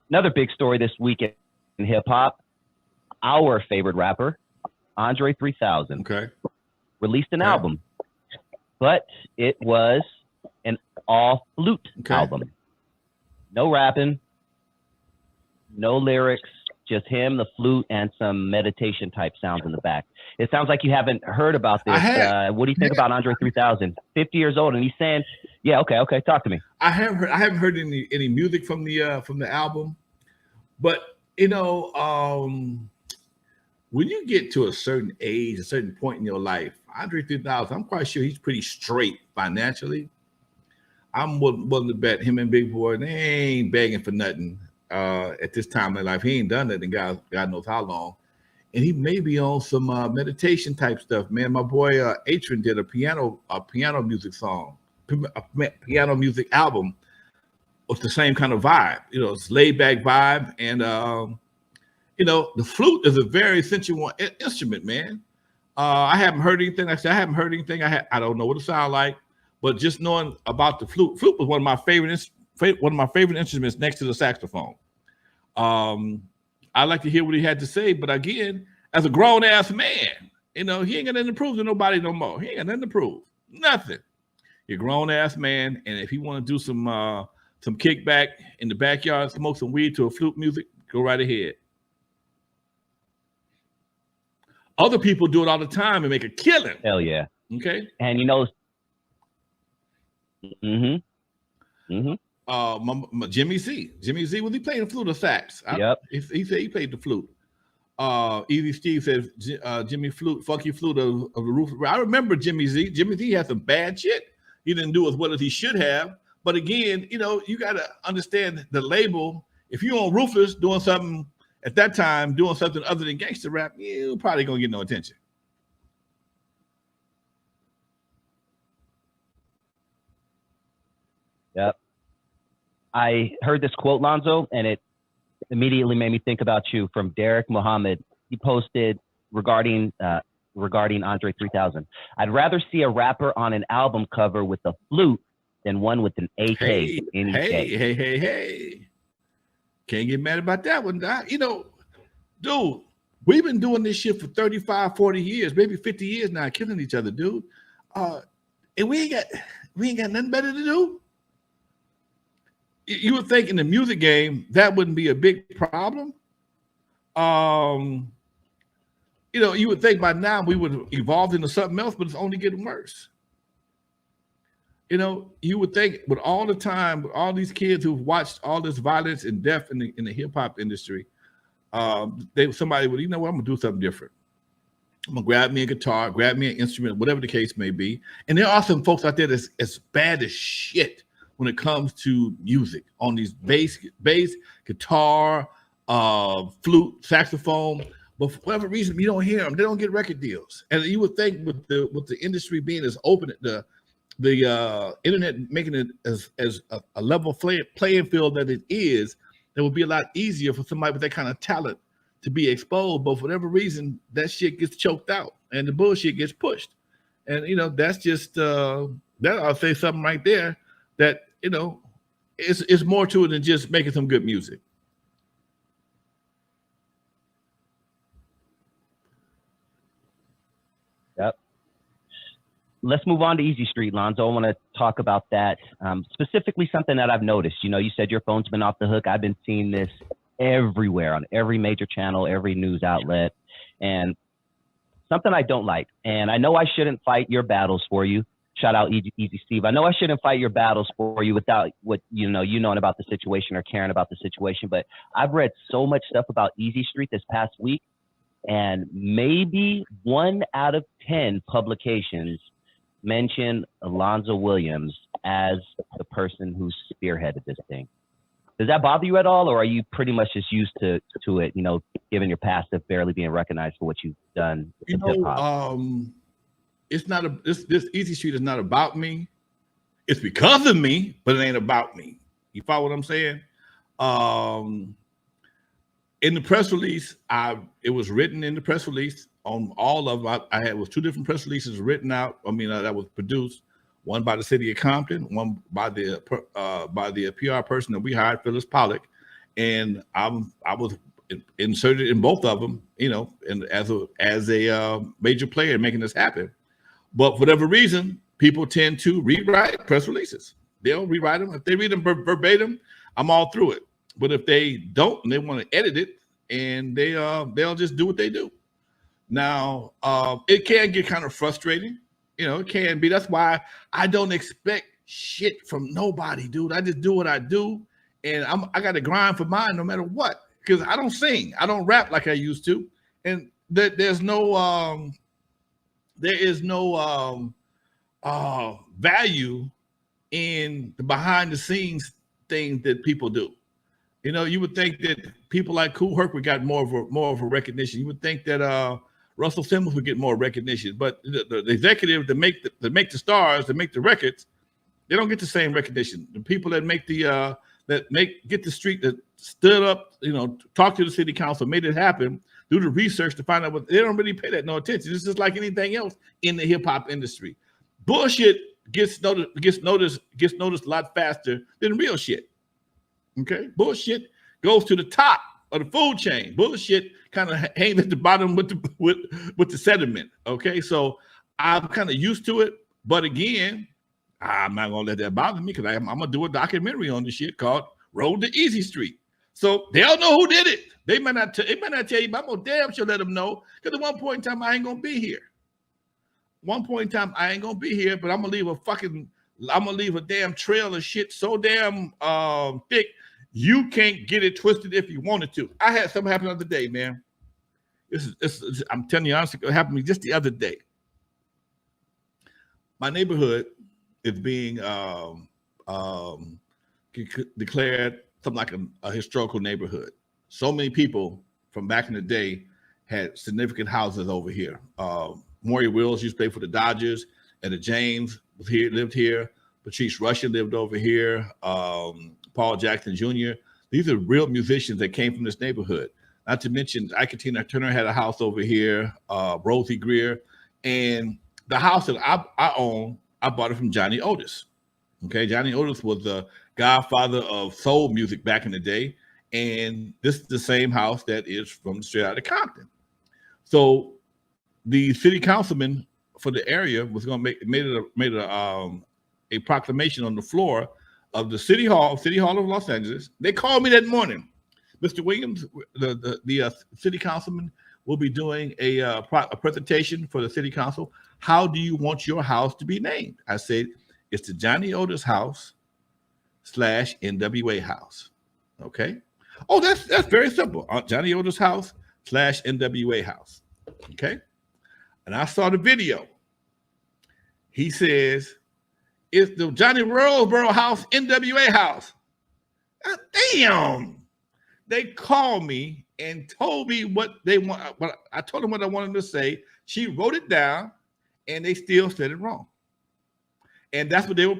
Another big story this week in hip hop. Our favorite rapper, Andre 3000, Okay. released an Okay. album, but it was an all flute Okay. album. No rapping, no lyrics, just him, the flute, and some meditation type sounds in the back. It sounds like you haven't heard about this. What do you think about Andre 3000? 50 years old, and he's saying, "Yeah, okay, talk to me." I haven't heard any music from the album, but you know, when you get to a certain age, a certain point in your life, Andre 3000, I'm quite sure he's pretty straight financially. I'm willing to bet him and Big Boy, they ain't begging for nothing at this time in their life. He ain't done that in God knows how long. And he may be on some meditation type stuff, man. My boy Atron did a piano music song, a piano music album with the same kind of vibe. You know, it's laid back vibe, and you know, the flute is a very sensual instrument, man. I haven't heard anything. Like I said, I haven't heard anything. I don't know what it sounds like, but just knowing about the flute. Flute was one of my favorite instruments next to the saxophone. I like to hear what he had to say, but again, as a grown ass man, you know, he ain't got nothing to prove to nobody no more. He ain't got nothing to prove, nothing. You're a grown ass man, and if you want to do some kickback in the backyard, smoke some weed to a flute music, go right ahead. Other people do it all the time and make a killing. Hell yeah. Okay. And you know, Jimmy Z, was he playing the flute or sax? Yep. He said he played the flute. Eazy Steve says Jimmy Flute, fuck you flute of the roof. I remember Jimmy Z. Jimmy Z had some bad shit. He didn't do as well as he should have. But again, you know, you got to understand the label. If you're on Ruthless doing something at that time, doing something other than gangster rap, you're probably gonna get no attention. Yep. I heard this quote, Lonzo, and it immediately made me think about you, from Derek Muhammad. He posted regarding Andre 3000. I'd rather see a rapper on an album cover with a flute than one with an AK. Hey. Can't get mad about that one, Doc. You know, dude, we've been doing this shit for 35, 40 years, maybe 50 years now, killing each other, dude. And we ain't got nothing better to do. You would think in the music game that wouldn't be a big problem. You know, you would think by now we would have evolved into something else, but it's only getting worse. You know, you would think with all the time, with all these kids who've watched all this violence and death in the hip hop industry, somebody would, you know what, I'm gonna do something different. I'm gonna grab me a guitar, grab me an instrument, whatever the case may be. And there are some folks out there that's as bad as shit when it comes to music on these bass, guitar, flute, saxophone. But for whatever reason, you don't hear them. They don't get record deals. And you would think with the industry being as open, the internet making it as a level playing field that it is, it would be a lot easier for somebody with that kind of talent to be exposed. But for whatever reason, that shit gets choked out and the bullshit gets pushed. And, you know, that's just, that I'll say something right there that, you know, it's more to it than just making some good music. Yep. Let's move on to Easy Street, Lonzo. I want to talk about that. Specifically something that I've noticed. You know, you said your phone's been off the hook. I've been seeing this everywhere on every major channel, every news outlet, and something I don't like. And I know I shouldn't fight your battles for you. Shout out Easy Steve. I know I shouldn't fight your battles for you without what you knowing about the situation or caring about the situation. But I've read so much stuff about Easy Street this past week, and maybe 1 out of 10 publications mention Alonzo Williams as the person who spearheaded this thing. Does that bother you at all, or are you pretty much just used to it, you know, given your past of barely being recognized for what you've done in hip-hop? It's not this Easy Street is not about me. It's because of me, but it ain't about me. You follow what I'm saying? In the press release, it was written in the press release on all of them. I had was 2 different press releases written out. I mean, that was produced. One by the city of Compton, one by the PR person that we hired, Phyllis Pollock, and I was inserted in both of them, you know, and as a major player making this happen. But for whatever reason, people tend to rewrite press releases. They'll rewrite them. If they read them verbatim, I'm all through it. But if they don't and they want to edit it, and they'll just do what they do. Now, it can get kind of frustrating. You know, it can be. That's why I don't expect shit from nobody, dude. I just do what I do, and I got to grind for mine no matter what. Because I don't sing, I don't rap like I used to, and there is no value in the behind the scenes things that people do. You know, you would think that people like Kool Herc would got more of a recognition. You would think that Russell Simmons would get more recognition, but the executives that make the stars, that make the records, they don't get the same recognition. The people that make the get the street, that stood up, you know, talk to the city council, made it happen, do the research to find out what, they don't really pay that no attention. It's just like anything else in the hip hop industry. Bullshit gets noticed a lot faster than real shit. Okay, bullshit goes to the top of the food chain. Bullshit kind of hangs at the bottom with the sediment. Okay, so I'm kind of used to it, but again, I'm not gonna let that bother me, because I'm gonna do a documentary on this shit called Road to Easy Street. So they'll know who did it. They might not tell you, but I'm gonna damn sure let them know, because at one point in time I ain't gonna be here. One point in time I ain't gonna be here, but I'm gonna leave a damn trail of shit so damn thick you can't get it twisted if you wanted to. I had something happen the other day, man. I'm telling you honestly, it happened to me just the other day. My neighborhood is being declared something like a historical neighborhood. So many people from back in the day had significant houses over here. Maury Wills used to play for the Dodgers, and the James lived here. Patrice Rushen lived over here. Paul Jackson Jr. These are real musicians that came from this neighborhood. Not to mention, Ike Tina Turner had a house over here. Rosie Greer, and the house that I own, I bought it from Johnny Otis. Okay, Johnny Otis was the godfather of soul music back in the day, and this is the same house that is from Straight Outta Compton. So the city councilman for the area was going to made a proclamation on the floor of the City Hall of Los Angeles. They called me that morning. Mr. Williams, the city councilman, will be doing a presentation for the city council. How do you want your house to be named? I said, it's the Johnny Otis house / N.W.A. house. Okay. Oh, that's very simple. Johnny Otis house / N.W.A. house. Okay. And I saw the video. He says, it's the Johnny Roseboro house, N.W.A. house. God damn. They called me and told me what they want. But I told them what I wanted to say. She wrote it down, and they still said it wrong. And that's what they were